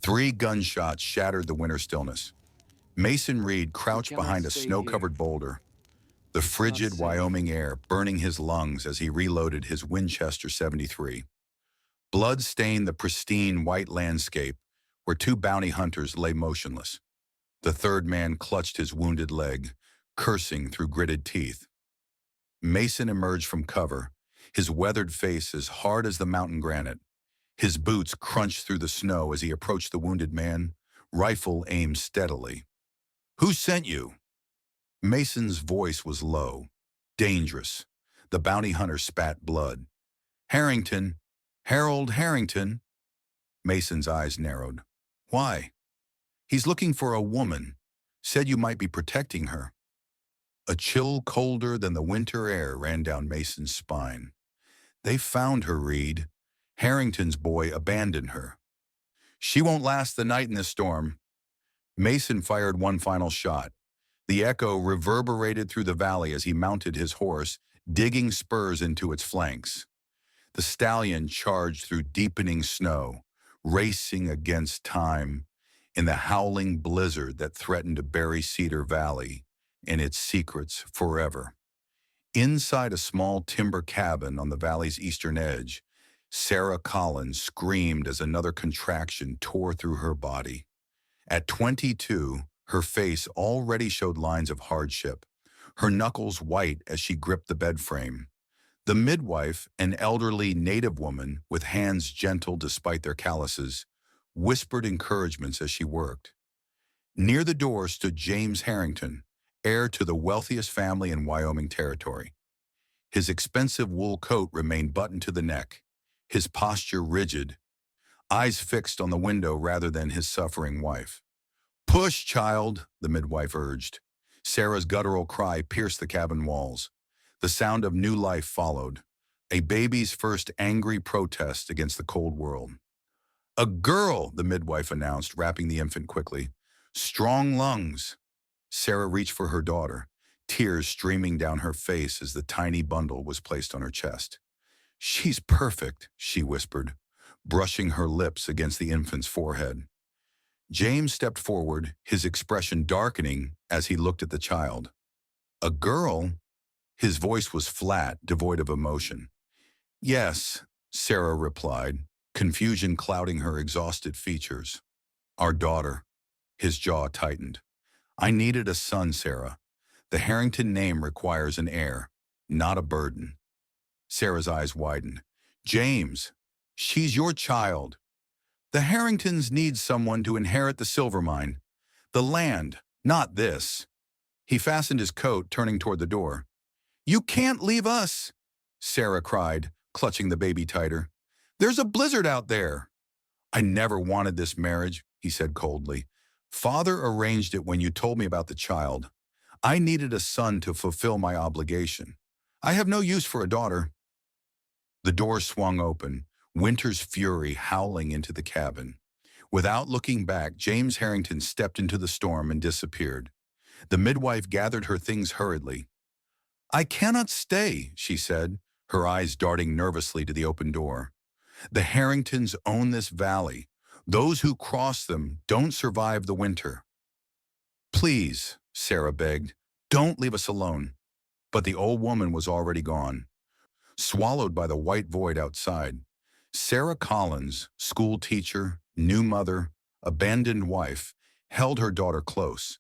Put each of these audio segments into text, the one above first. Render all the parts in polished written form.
3 gunshots shattered the winter stillness. Mason Reed We crouched cannot behind a stay here. snow-covered boulder, the It's not frigid safe. Wyoming air burning his lungs as he reloaded his Winchester 73. Blood stained the pristine white landscape where 2 bounty hunters lay motionless. The third man clutched his wounded leg, cursing through gritted teeth. Mason emerged from cover, his weathered face as hard as the mountain granite. His boots crunched through the snow as he approached the wounded man, rifle aimed steadily. "Who sent you?" Mason's voice was low, dangerous. The bounty hunter spat blood. "Harrington, Harold Harrington." Mason's eyes narrowed. "Why?" "He's looking for a woman. Said you might be protecting her." A chill colder than the winter air ran down Mason's spine. "They found her, Reed. Harrington's boy abandoned her. She won't last the night in this storm." Mason fired one final shot. The echo reverberated through the valley as he mounted his horse, digging spurs into its flanks. The stallion charged through deepening snow, racing against time in the howling blizzard that threatened to bury Cedar Valley and its secrets forever. Inside a small timber cabin on the valley's eastern edge, Sarah Collins screamed as another contraction tore through her body. At 22, her face already showed lines of hardship, her knuckles white as she gripped the bed frame. The midwife, an elderly native woman with hands gentle despite their calluses, whispered encouragements as she worked. Near the door stood James Harrington, heir to the wealthiest family in Wyoming territory. His expensive wool coat remained buttoned to the neck, his posture rigid, eyes fixed on the window rather than his suffering wife. "Push, child," the midwife urged. Sarah's guttural cry pierced the cabin walls. The sound of new life followed, a baby's first angry protest against the cold world. "A girl," the midwife announced, wrapping the infant quickly. "Strong lungs." Sarah reached for her daughter, tears streaming down her face as the tiny bundle was placed on her chest. "She's perfect," she whispered, brushing her lips against the infant's forehead. James stepped forward, his expression darkening as he looked at the child. "A girl?" His voice was flat, devoid of emotion. "Yes," Sarah replied, confusion clouding her exhausted features. "Our daughter." His jaw tightened. "I needed a son, Sarah. The Harrington name requires an heir, not a burden." Sarah's eyes widened. "James, she's your child. The Harringtons need someone to inherit the silver mine. The land, not this." He fastened his coat, turning toward the door. "You can't leave us," Sarah cried, clutching the baby tighter. "There's a blizzard out there." "I never wanted this marriage," he said coldly. "Father arranged it when you told me about the child. I needed a son to fulfill my obligation. I have no use for a daughter." The door swung open, winter's fury howling into the cabin. Without looking back, James Harrington stepped into the storm and disappeared. The midwife gathered her things hurriedly. "I cannot stay," she said, her eyes darting nervously to the open door. "The Harringtons own this valley. Those who cross them don't survive the winter." "Please," Sarah begged, "don't leave us alone." But the old woman was already gone, swallowed by the white void outside. Sarah Collins, school teacher, new mother, abandoned wife, held her daughter close.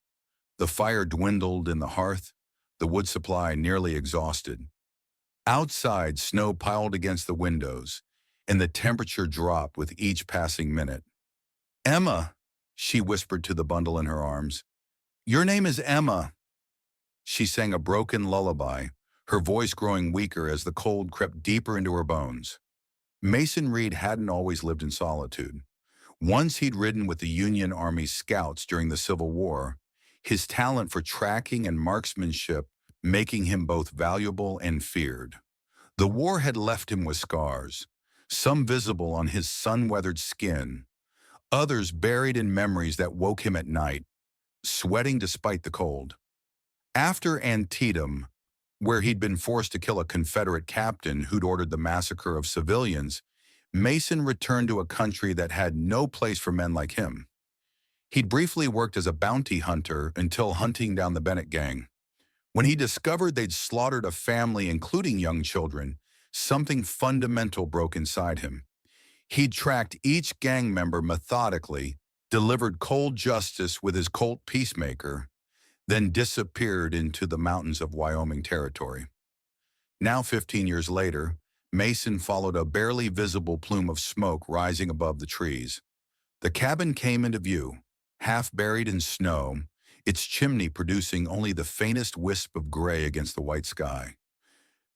The fire dwindled in the hearth, the wood supply nearly exhausted. Outside, snow piled against the windows, and the temperature dropped with each passing minute. "Emma," she whispered to the bundle in her arms. "Your name is Emma." She sang a broken lullaby, her voice growing weaker as the cold crept deeper into her bones. Mason Reed hadn't always lived in solitude. Once he'd ridden with the Union Army's scouts during the Civil War, his talent for tracking and marksmanship making him both valuable and feared. The war had left him with scars, some visible on his sun-weathered skin, others buried in memories that woke him at night, sweating despite the cold. After Antietam, where he'd been forced to kill a Confederate captain who'd ordered the massacre of civilians, Mason returned to a country that had no place for men like him. He'd briefly worked as a bounty hunter until hunting down the Bennett gang. When he discovered they'd slaughtered a family, including young children, something fundamental broke inside him. He'd tracked each gang member methodically, delivered cold justice with his cult peacemaker, then disappeared into the mountains of Wyoming territory. Now, 15 years later, Mason followed a barely visible plume of smoke rising above the trees. The cabin came into view, half buried in snow, its chimney producing only the faintest wisp of gray against the white sky.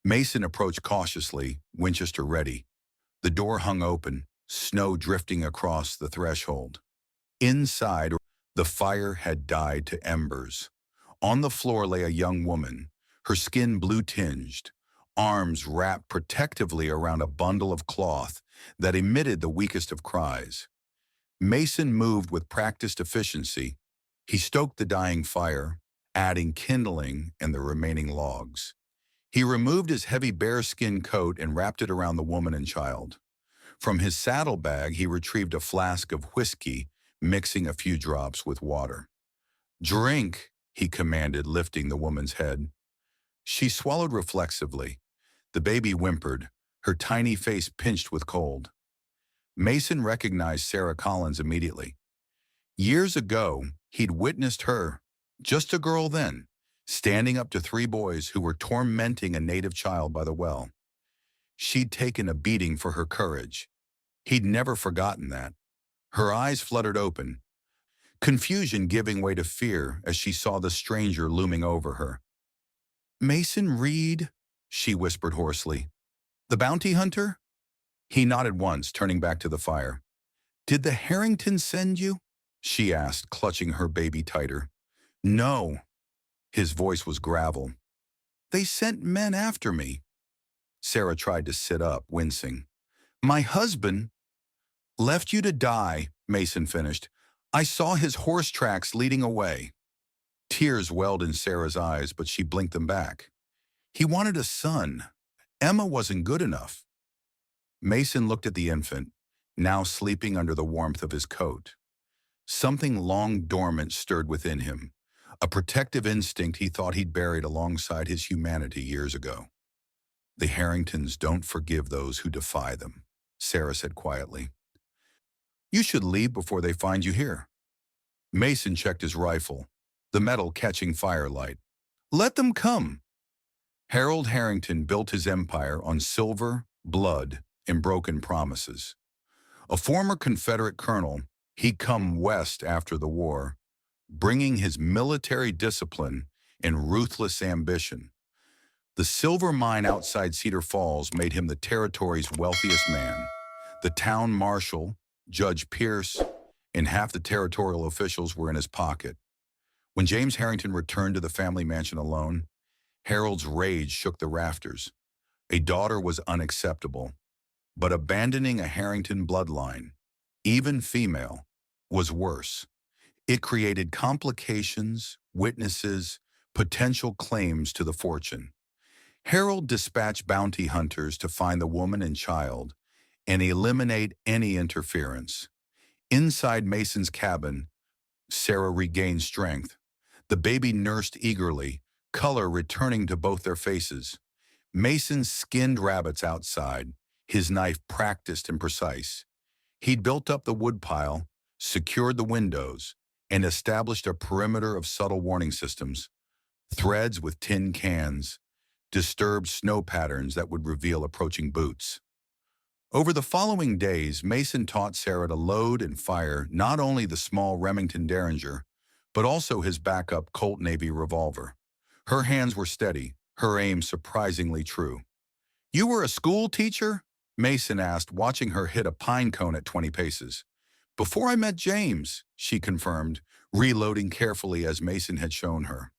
Mason approached cautiously, Winchester ready. The door hung open, snow drifting across the threshold. Inside, the fire had died to embers. On the floor lay a young woman, her skin blue-tinged, arms wrapped protectively around a bundle of cloth that emitted the weakest of cries. Mason moved with practiced efficiency. He stoked the dying fire, adding kindling and the remaining logs. He removed his heavy bearskin coat and wrapped it around the woman and child. From his saddlebag, he retrieved a flask of whiskey, mixing a few drops with water. "Drink," he commanded, lifting the woman's head. She swallowed reflexively. The baby whimpered, her tiny face pinched with cold. Mason recognized Sarah Collins immediately. Years ago, he'd witnessed her, just a girl then, standing up to three boys who were tormenting a native child by the well. She'd taken a beating for her courage. He'd never forgotten that. Her eyes fluttered open, confusion giving way to fear as she saw the stranger looming over her. "Mason Reed," she whispered hoarsely. "The bounty hunter?" He nodded once, turning back to the fire. "Did the Harringtons send you?" she asked, clutching her baby tighter. "No." His voice was gravel. "They sent men after me." Sarah tried to sit up, wincing. "My husband left you to die," Mason finished. "I saw his horse tracks leading away." Tears welled in Sarah's eyes, but she blinked them back. "He wanted a son. Emma wasn't good enough." Mason looked at the infant, now sleeping under the warmth of his coat. Something long dormant stirred within him, a protective instinct he thought he'd buried alongside his humanity years ago. "The Harringtons don't forgive those who defy them," Sarah said quietly. "You should leave before they find you here." Mason checked his rifle, the metal catching firelight. "Let them come." Harold Harrington built his empire on silver, blood, and broken promises. A former Confederate colonel, he'd come west after the war, bringing his military discipline and ruthless ambition. The silver mine outside Cedar Falls made him the territory's wealthiest man. The town marshal, Judge Pierce, and half the territorial officials were in his pocket. When James Harrington returned to the family mansion alone, Harold's rage shook the rafters. A daughter was unacceptable, but abandoning a Harrington bloodline, even female, was worse. It created complications, witnesses, potential claims to the fortune. Harold dispatched bounty hunters to find the woman and child and eliminate any interference. Inside Mason's cabin, Sarah regained strength. The baby nursed eagerly, color returning to both their faces. Mason skinned rabbits outside, his knife practiced and precise. He'd built up the woodpile, secured the windows, and established a perimeter of subtle warning systems. Threads with tin cans, disturbed snow patterns that would reveal approaching boots. Over the following days, Mason taught Sarah to load and fire not only the small Remington Derringer, but also his backup Colt Navy revolver. Her hands were steady, her aim surprisingly true. "You were a school teacher?" Mason asked, watching her hit a pine cone at 20 paces. "Before I met James," she confirmed, reloading carefully as Mason had shown her.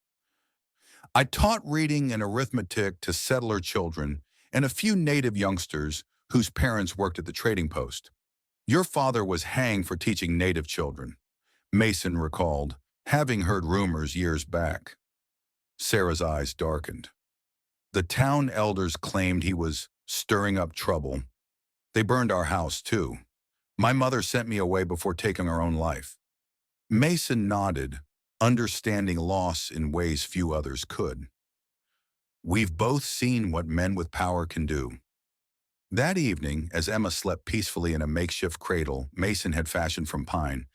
"I taught reading and arithmetic to settler children and a few native youngsters whose parents worked at the trading post." "Your father was hanged for teaching native children," Mason recalled, having heard rumors years back. Sarah's eyes darkened. "The town elders claimed he was stirring up trouble. They burned our house, too. My mother sent me away before taking her own life. Mason nodded, understanding loss in ways few others could. We've both seen what men with power can do. That evening, as Emma slept peacefully in a makeshift cradle Mason had fashioned from pine,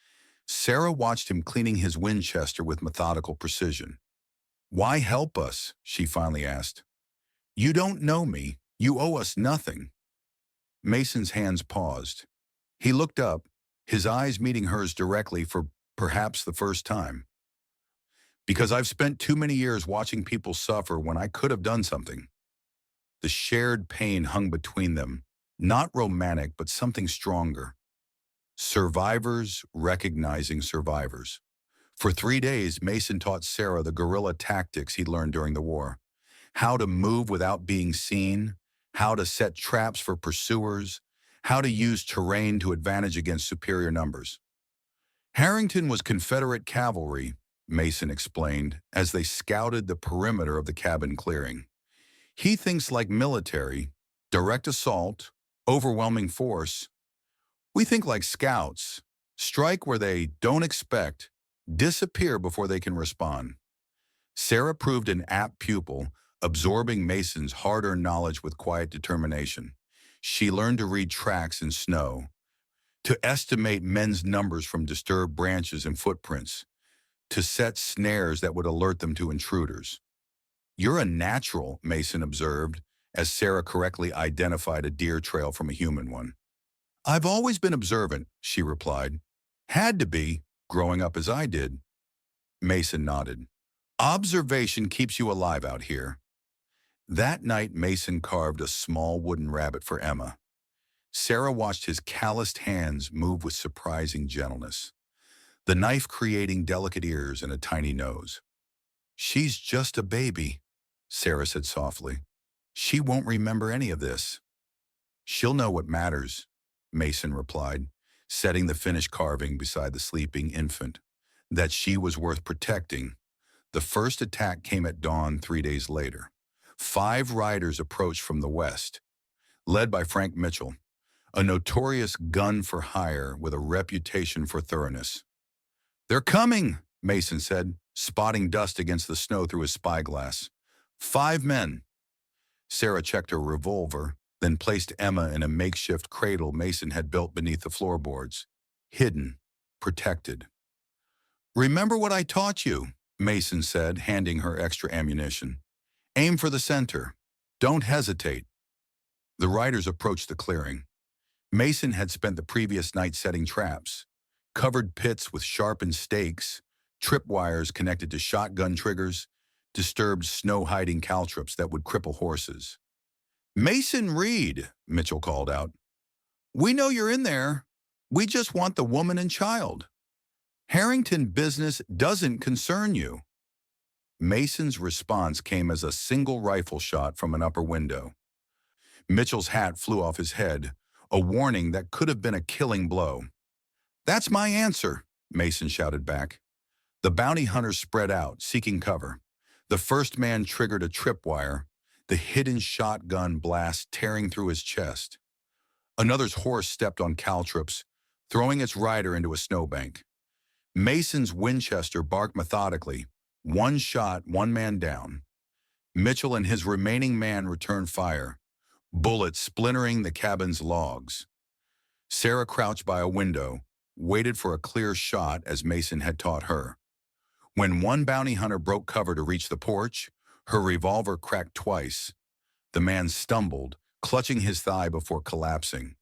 Sarah watched him cleaning his Winchester with methodical precision. "Why help us?" she finally asked. "You don't know me. You owe us nothing." Mason's hands paused. He looked up, his eyes meeting hers directly for perhaps the first time. "Because I've spent too many years watching people suffer when I could have done something." The shared pain hung between them, not romantic, but something stronger. Survivors recognizing survivors. For 3 days, Mason taught Sarah the guerrilla tactics he'd learned during the war. How to move without being seen, how to set traps for pursuers, how to use terrain to advantage against superior numbers. Harrington was Confederate cavalry, Mason explained, as they scouted the perimeter of the cabin clearing. He thinks like military, direct assault, overwhelming force. We think like scouts, strike where they don't expect, disappear before they can respond. Sarah proved an apt pupil, absorbing Mason's hard-earned knowledge with quiet determination. She learned to read tracks in snow, to estimate men's numbers from disturbed branches and footprints, to set snares that would alert them to intruders. "You're a natural," Mason observed, as Sarah correctly identified a deer trail from a human one. "I've always been observant," she replied. "Had to be, growing up as I did." Mason nodded. "Observation keeps you alive out here." That night, Mason carved a small wooden rabbit for Emma. Sarah watched his calloused hands move with surprising gentleness, the knife creating delicate ears and a tiny nose. "She's just a baby," Sarah said softly. "She won't remember any of this." "She'll know what matters," Mason replied, setting the finished carving beside the sleeping infant. That she was worth protecting. The first attack came at dawn 3 days later. 5 riders approached from the west, led by Frank Mitchell, a notorious gun for hire with a reputation for thoroughness. "They're coming," Mason said, spotting dust against the snow through his spyglass. 5 men. Sarah checked her revolver, then placed Emma in a makeshift cradle Mason had built beneath the floorboards. Hidden, protected. "Remember what I taught you," Mason said, handing her extra ammunition. "Aim for the center. Don't hesitate." The riders approached the clearing. Mason had spent the previous night setting traps, covered pits with sharpened stakes, tripwires connected to shotgun triggers, disturbed snow-hiding caltrops that would cripple horses. "Mason Reed," Mitchell called out. "We know you're in there. We just want the woman and child. Harrington business doesn't concern you." Mason's response came as a single rifle shot from an upper window. Mitchell's hat flew off his head, a warning that could have been a killing blow. "That's my answer," Mason shouted back. The bounty hunters spread out, seeking cover. The first man triggered a tripwire, the hidden shotgun blast tearing through his chest. Another's horse stepped on caltrops, throwing its rider into a snowbank. Mason's Winchester barked methodically. One shot, one man down. Mitchell and his remaining man returned fire, bullets splintering the cabin's logs. Sarah crouched by a window, waited for a clear shot as Mason had taught her. When one bounty hunter broke cover to reach the porch, her revolver cracked twice. The man stumbled, clutching his thigh before collapsing.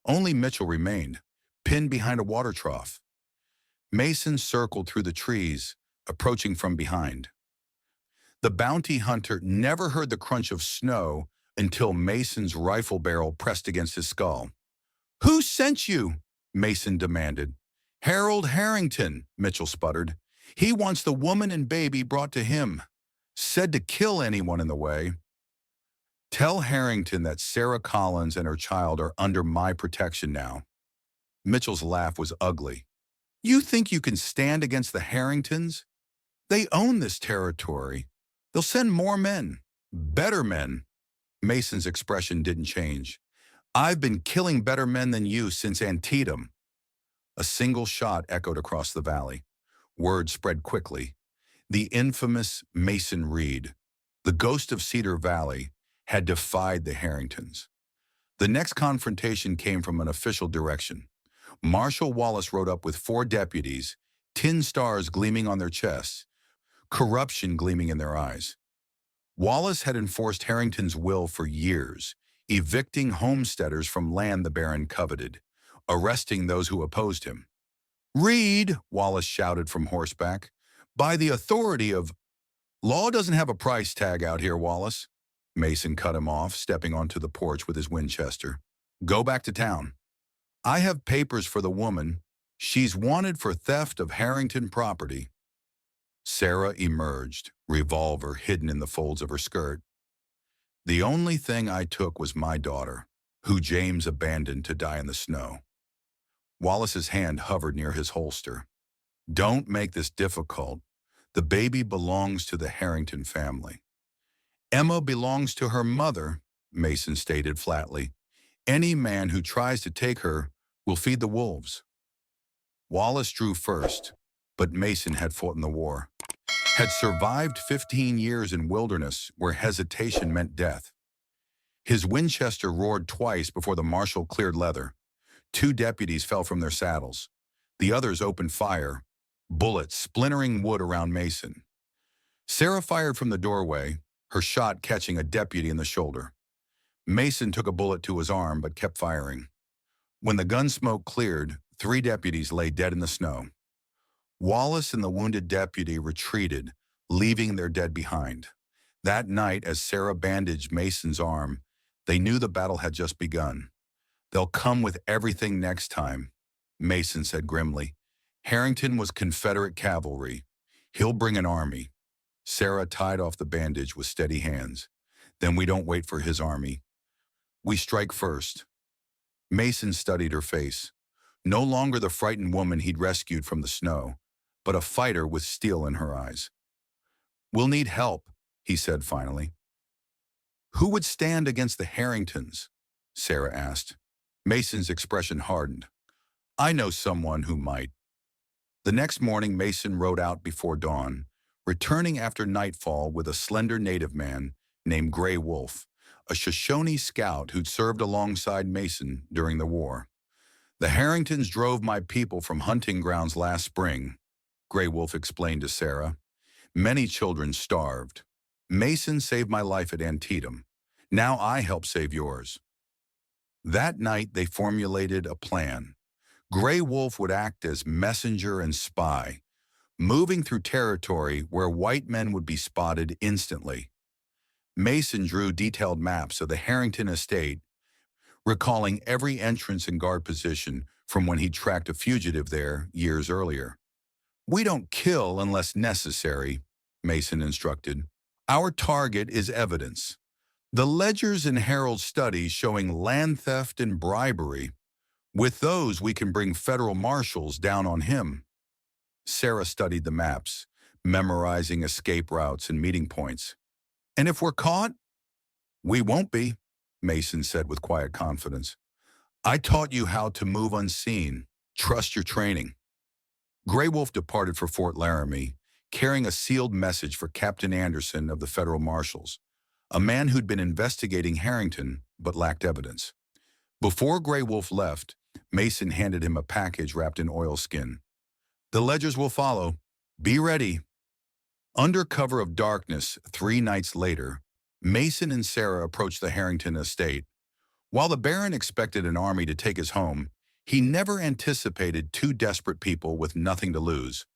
Only Mitchell remained, pinned behind a water trough. Mason circled through the trees, approaching from behind. The bounty hunter never heard the crunch of snow until Mason's rifle barrel pressed against his skull. "Who sent you?" Mason demanded. "Harold Harrington," Mitchell sputtered. "He wants the woman and baby brought to him. Said to kill anyone in the way." "Tell Harrington that Sarah Collins and her child are under my protection now." Mitchell's laugh was ugly. "You think you can stand against the Harringtons? They own this territory. They'll send more men, better men." Mason's expression didn't change. I've been killing better men than you since Antietam. A single shot echoed across the valley. Word spread quickly. The infamous Mason Reed, the ghost of Cedar Valley, had defied the Harringtons. The next confrontation came from an official direction. Marshal Wallace rode up with 4 deputies, tin stars gleaming on their chests, corruption gleaming in their eyes. Wallace had enforced Harrington's will for years, evicting homesteaders from land the Baron coveted, arresting those who opposed him. "Reed," Wallace shouted from horseback, "by the authority of—" "Law doesn't have a price tag out here, Wallace." Mason cut him off, stepping onto the porch with his Winchester. "Go back to town. I have papers for the woman. She's wanted for theft of Harrington property." Sarah emerged, revolver hidden in the folds of her skirt. "The only thing I took was my daughter, who James abandoned to die in the snow." Wallace's hand hovered near his holster. "Don't make this difficult. The baby belongs to the Harrington family." "Emma belongs to her mother," Mason stated flatly. "Any man who tries to take her will feed the wolves." Wallace drew first, but Mason had fought in the war, had survived 15 years in wilderness where hesitation meant death. His Winchester roared twice before the marshal cleared leather. 2 deputies fell from their saddles. The others opened fire, bullets splintering wood around Mason. Sarah fired from the doorway, her shot catching a deputy in the shoulder. Mason took a bullet to his arm but kept firing. When the gun smoke cleared, 3 deputies lay dead in the snow. Wallace and the wounded deputy retreated, leaving their dead behind. That night, as Sarah bandaged Mason's arm, they knew the battle had just begun. "They'll come with everything next time," Mason said grimly. "Harrington was Confederate cavalry. He'll bring an army." Sarah tied off the bandage with steady hands. "Then we don't wait for his army. We strike first." Mason studied her face. No longer the frightened woman he'd rescued from the snow, but a fighter with steel in her eyes. "We'll need help," he said finally. "Who would stand against the Harringtons?" Sarah asked. Mason's expression hardened. "I know someone who might." The next morning, Mason rode out before dawn, returning after nightfall with a slender native man named Gray Wolf, a Shoshone scout who'd served alongside Mason during the war. "The Harringtons drove my people from hunting grounds last spring," Gray Wolf explained to Sarah. "Many children starved. Mason saved my life at Antietam. Now I help save yours." That night, they formulated a plan. Gray Wolf would act as messenger and spy, moving through territory where white men would be spotted instantly. Mason drew detailed maps of the Harrington estate, recalling every entrance and guard position from when he tracked a fugitive there years earlier. "We don't kill unless necessary," Mason instructed. "Our target is evidence. The ledgers and Harold's studies showing land theft and bribery. With those, we can bring federal marshals down on him." Sarah studied the maps, memorizing escape routes and meeting points. "And if we're caught?" "We won't be," Mason said with quiet confidence. "I taught you how to move unseen. Trust your training." Gray Wolf departed for Fort Laramie, carrying a sealed message for Captain Anderson of the federal marshals, a man who'd been investigating Harrington but lacked evidence. Before Gray Wolf left, Mason handed him a package wrapped in oilskin. "The ledgers will follow. Be ready." Under cover of darkness, 3 nights later, Mason and Sarah approached the Harrington estate. While the Baron expected an army to take his home, he never anticipated 2 desperate people with nothing to lose.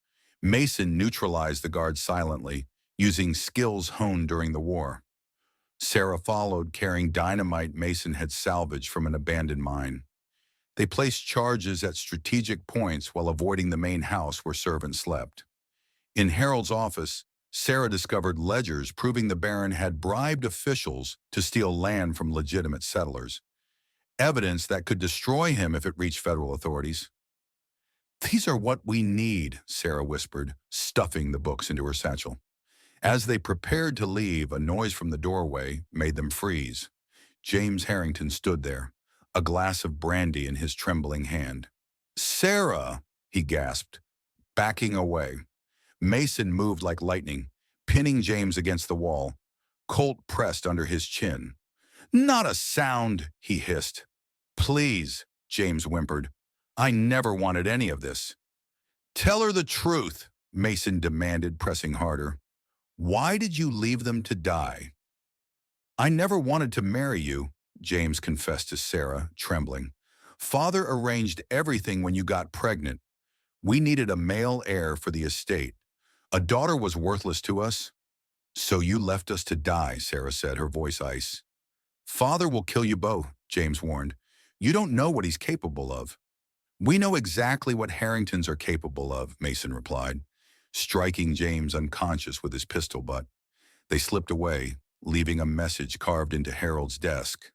Mason neutralized the guards silently, using skills honed during the war. Sarah followed, carrying dynamite Mason had salvaged from an abandoned mine. They placed charges at strategic points while avoiding the main house where servants slept. In Harold's office, Sarah discovered ledgers proving the Baron had bribed officials to steal land from legitimate settlers, evidence that could destroy him if it reached federal authorities. "These are what we need," Sarah whispered, stuffing the books into her satchel. As they prepared to leave, a noise from the doorway made them freeze. James Harrington stood there, a glass of brandy in his trembling hand. "Sarah," he gasped, backing away. Mason moved like lightning, pinning James against the wall. Colt pressed under his chin. "Not a sound," he hissed. "Please," James whimpered. "I never wanted any of this." "Tell her the truth," Mason demanded, pressing harder. "Why did you leave them to die?" "I never wanted to marry you," James confessed to Sarah, trembling. "Father arranged everything when you got pregnant. We needed a male heir for the estate. A daughter was worthless to us. So you left us to die," Sarah said, her voice ice. "Father will kill you both," James warned. "You don't know what he's capable of." "We know exactly what Harringtons are capable of," Mason replied, striking James unconscious with his pistol butt. They slipped away, leaving a message carved into Harold's desk.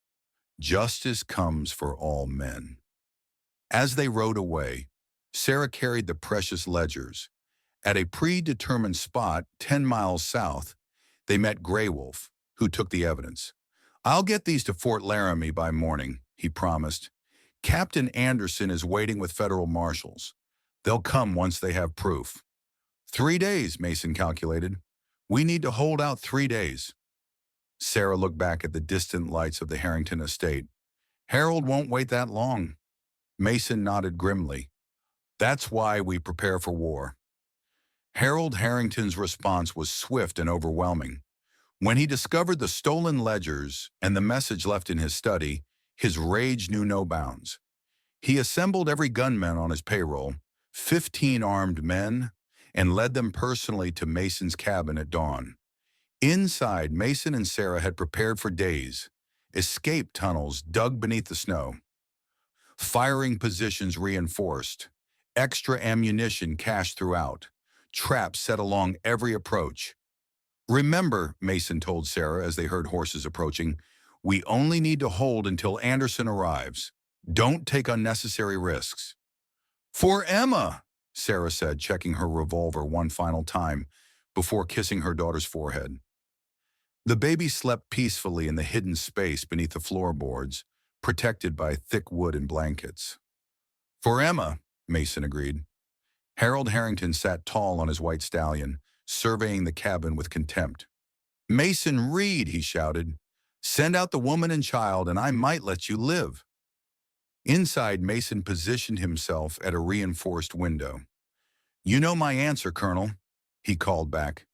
"Justice comes for all men." As they rode away, Sarah carried the precious ledgers. At a predetermined spot 10 miles south, they met Grey Wolf, who took the evidence. "I'll get these to Fort Laramie by morning," he promised. "Captain Anderson is waiting with federal marshals. They'll come once they have proof." 3 days, Mason calculated. "We need to hold out 3 days. Sarah looked back at the distant lights of the Harrington estate. "Harold won't wait that long." Mason nodded grimly. "That's why we prepare for war." Harold Harrington's response was swift and overwhelming. When he discovered the stolen ledgers and the message left in his study, his rage knew no bounds. He assembled every gunman on his payroll, 15 armed men, and led them personally to Mason's cabin at dawn. Inside, Mason and Sarah had prepared for days. Escape tunnels dug beneath the snow. Firing positions reinforced. Extra ammunition cached throughout. Traps set along every approach. "Remember," Mason told Sarah as they heard horses approaching, "we only need to hold until Anderson arrives. Don't take unnecessary risks." "For Emma," Sarah said, checking her revolver one final time before kissing her daughter's forehead. The baby slept peacefully in the hidden space beneath the floorboards, protected by thick wood and blankets. "For Emma," Mason agreed. Harold Harrington sat tall on his white stallion, surveying the cabin with contempt. "Mason Reed," he shouted. "Send out the woman and child, and I might let you live." Inside, Mason positioned himself at a reinforced window. "You know my answer, Colonel," he called back.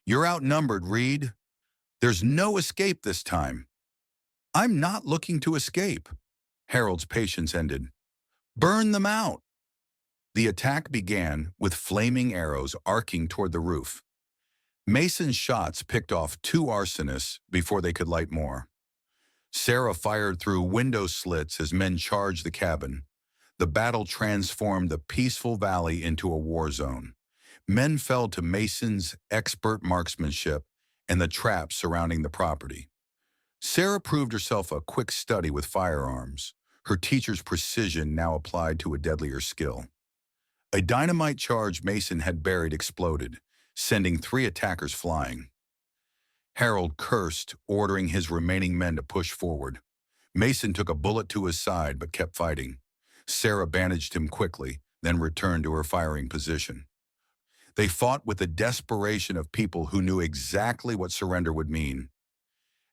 "You're outnumbered, Reed. There's no escape this time." "I'm not looking to escape." Harold's patience ended. "Burn them out." The attack began with flaming arrows arcing toward the roof. Mason's shots picked off 2 arsonists before they could light more. Sarah fired through window slits as men charged the cabin. The battle transformed the peaceful valley into a war zone. Men fell to Mason's expert marksmanship and the traps surrounding the property. Sarah proved herself a quick study with firearms, her teacher's precision now applied to a deadlier skill. A dynamite charge Mason had buried exploded, sending 3 attackers flying. Harold cursed, ordering his remaining men to push forward. Mason took a bullet to his side but kept fighting. Sarah bandaged him quickly, then returned to her firing position. They fought with the desperation of people who knew exactly what surrender would mean.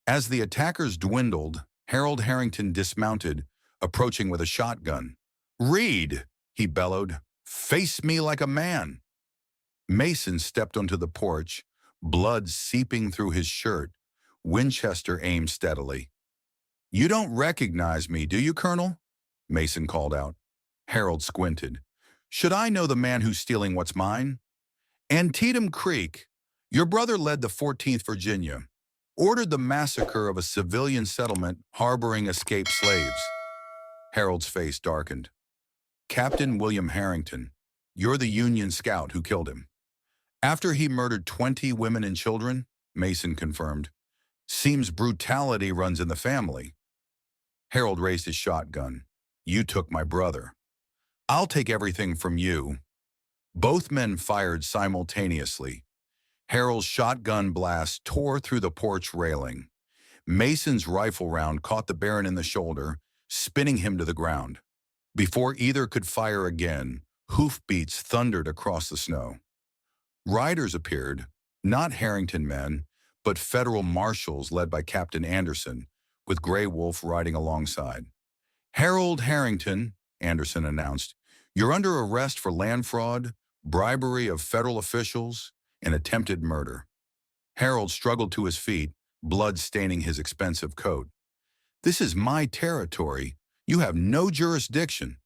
As the attackers dwindled, Harold Harrington dismounted, approaching with a shotgun. "Reed," he bellowed, "face me like a man." Mason stepped onto the porch, blood seeping through his shirt. Winchester aimed steadily. "You don't recognize me, do you, Colonel?" Mason called out. Harold squinted. "Should I know the man who's stealing what's mine?" "Antietam Creek. Your brother led the 14th Virginia. Ordered the massacre of a civilian settlement harboring escaped slaves." Harold's face darkened. "Captain William Harrington. You're the Union scout who killed him." "After he murdered 20 women and children," Mason confirmed. "Seems brutality runs in the family." Harold raised his shotgun. "You took my brother. I'll take everything from you." Both men fired simultaneously. Harold's shotgun blast tore through the porch railing. Mason's rifle round caught the Baron in the shoulder, spinning him to the ground. Before either could fire again, hoofbeats thundered across the snow. Riders appeared, not Harrington men, but federal marshals led by Captain Anderson, with Grey Wolf riding alongside. "Harold Harrington," Anderson announced, "you're under arrest for land fraud, bribery of federal officials, and attempted murder." Harold struggled to his feet, blood staining his expensive coat. "This is my territory. You have no jurisdiction."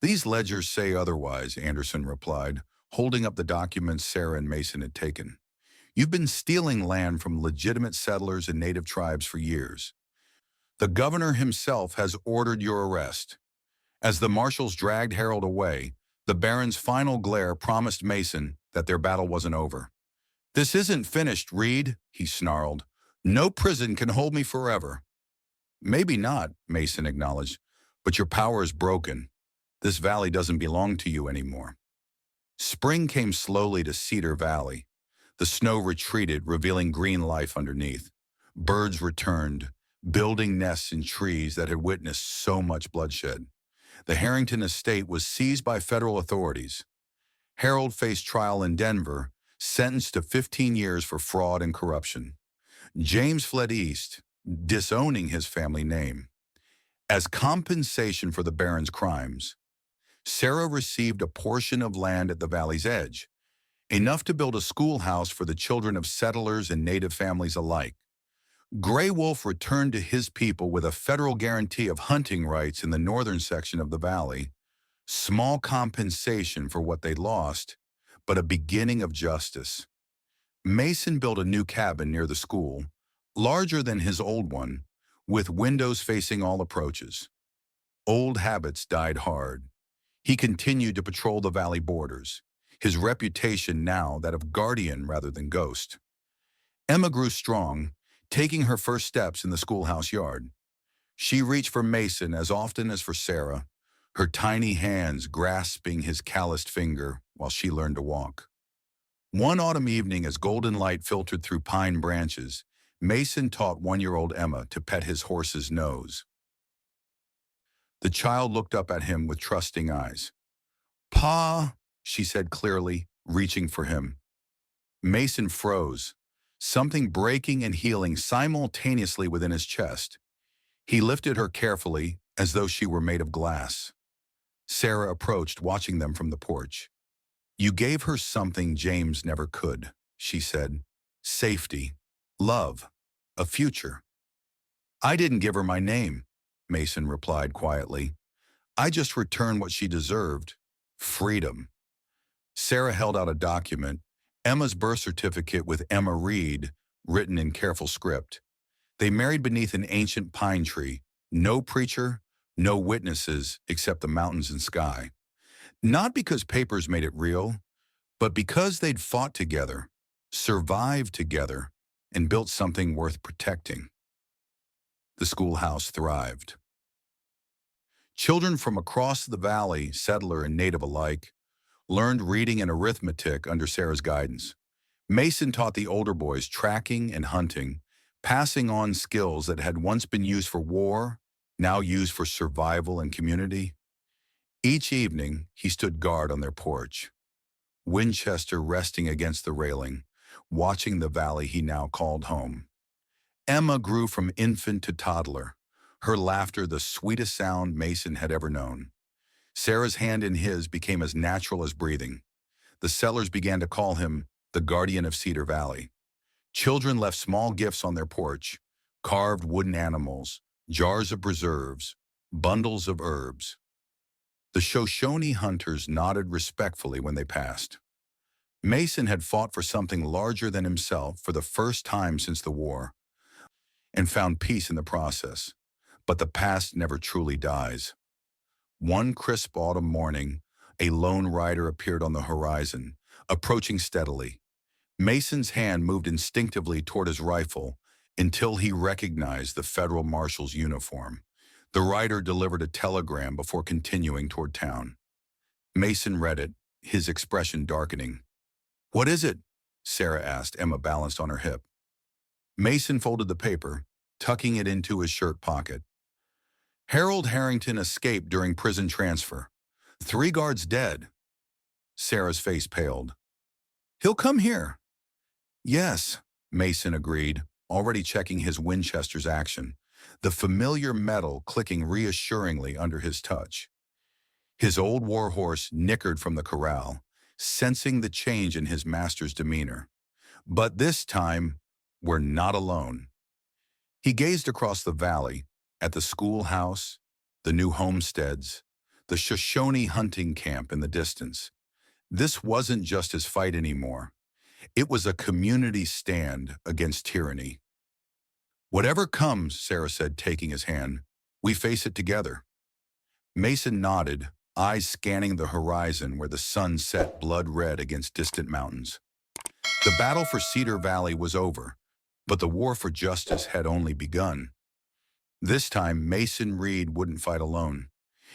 "These ledgers say otherwise," Anderson replied, holding up the documents Sarah and Mason had taken. "You've been stealing land from legitimate settlers and native tribes for years. The governor himself has ordered your arrest." As the marshals dragged Harold away, the Baron's final glare promised Mason that their battle wasn't over. "This isn't finished, Reed," he snarled. "No prison can hold me forever." "Maybe not," Mason acknowledged, "but your power is broken. This valley doesn't belong to you anymore." Spring came slowly to Cedar Valley. The snow retreated, revealing green life underneath. Birds returned, building nests in trees that had witnessed so much bloodshed. The Harrington estate was seized by federal authorities. Harold faced trial in Denver, sentenced to 15 years for fraud and corruption. James fled east, disowning his family name. As compensation for the Baron's crimes, Sarah received a portion of land at the valley's edge, enough to build a schoolhouse for the children of settlers and native families alike. Grey Wolf returned to his people with a federal guarantee of hunting rights in the northern section of the valley, small compensation for what they lost, but a beginning of justice. Mason built a new cabin near the school, larger than his old one, with windows facing all approaches. Old habits died hard. He continued to patrol the valley borders, his reputation now that of guardian rather than ghost. Emma grew strong, taking her first steps in the schoolhouse yard. She reached for Mason as often as for Sarah, her tiny hands grasping his calloused finger while she learned to walk. One autumn evening, as golden light filtered through pine branches, Mason taught 1-year-old Emma to pet his horse's nose. The child looked up at him with trusting eyes. "Pa," she said clearly, reaching for him. Mason froze, something breaking and healing simultaneously within his chest. He lifted her carefully, as though she were made of glass. Sarah approached, watching them from the porch. "You gave her something James never could," she said. "Safety, love, a future." "I didn't give her my name," Mason replied quietly. "I just returned what she deserved, freedom." Sarah held out a document, Emma's birth certificate with Emma Reed, written in careful script. They married beneath an ancient pine tree, no preacher, no witnesses except the mountains and sky. Not because papers made it real, but because they'd fought together, survived together, and built something worth protecting. The schoolhouse thrived. Children from across the valley, settler and native alike, learned reading and arithmetic under Sarah's guidance. Mason taught the older boys tracking and hunting, passing on skills that had once been used for war, now used for survival and community. Each evening, he stood guard on their porch, Winchester resting against the railing, watching the valley he now called home. Emma grew from infant to toddler, her laughter the sweetest sound Mason had ever known. Sarah's hand in his became as natural as breathing. The settlers began to call him the guardian of Cedar Valley. Children left small gifts on their porch, carved wooden animals, jars of preserves, bundles of herbs. The Shoshone hunters nodded respectfully when they passed. Mason had fought for something larger than himself for the first time since the war, and found peace in the process. But the past never truly dies. One crisp autumn morning, a lone rider appeared on the horizon, approaching steadily. Mason's hand moved instinctively toward his rifle until he recognized the federal marshal's uniform. The rider delivered a telegram before continuing toward town. Mason read it, his expression darkening. "What is it?" Sarah asked, Emma balanced on her hip. Mason folded the paper, tucking it into his shirt pocket. Harold Harrington escaped during prison transfer. 3 guards dead. Sarah's face paled. He'll come here. Yes, Mason agreed, already checking his Winchester's action, the familiar metal clicking reassuringly under his touch. His old warhorse nickered from the corral, sensing the change in his master's demeanor. But this time, we're not alone. He gazed across the valley, at the schoolhouse, the new homesteads, the Shoshone hunting camp in the distance. This wasn't just his fight anymore. It was a community stand against tyranny. Whatever comes, Sarah said, taking his hand, we face it together. Mason nodded, eyes scanning the horizon where the sun set blood red against distant mountains. The battle for Cedar Valley was over, but the war for justice had only begun. This time, Mason Reed wouldn't fight alone.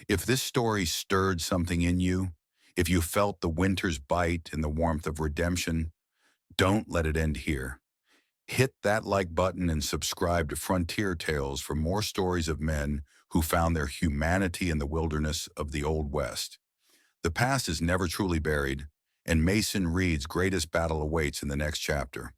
If this story stirred something in you, if you felt the winter's bite in the warmth of redemption, don't let it end here. Hit that like button and subscribe to Frontier Tales for more stories of men who found their humanity in the wilderness of the Old West. The past is never truly buried, and Mason Reed's greatest battle awaits in the next chapter.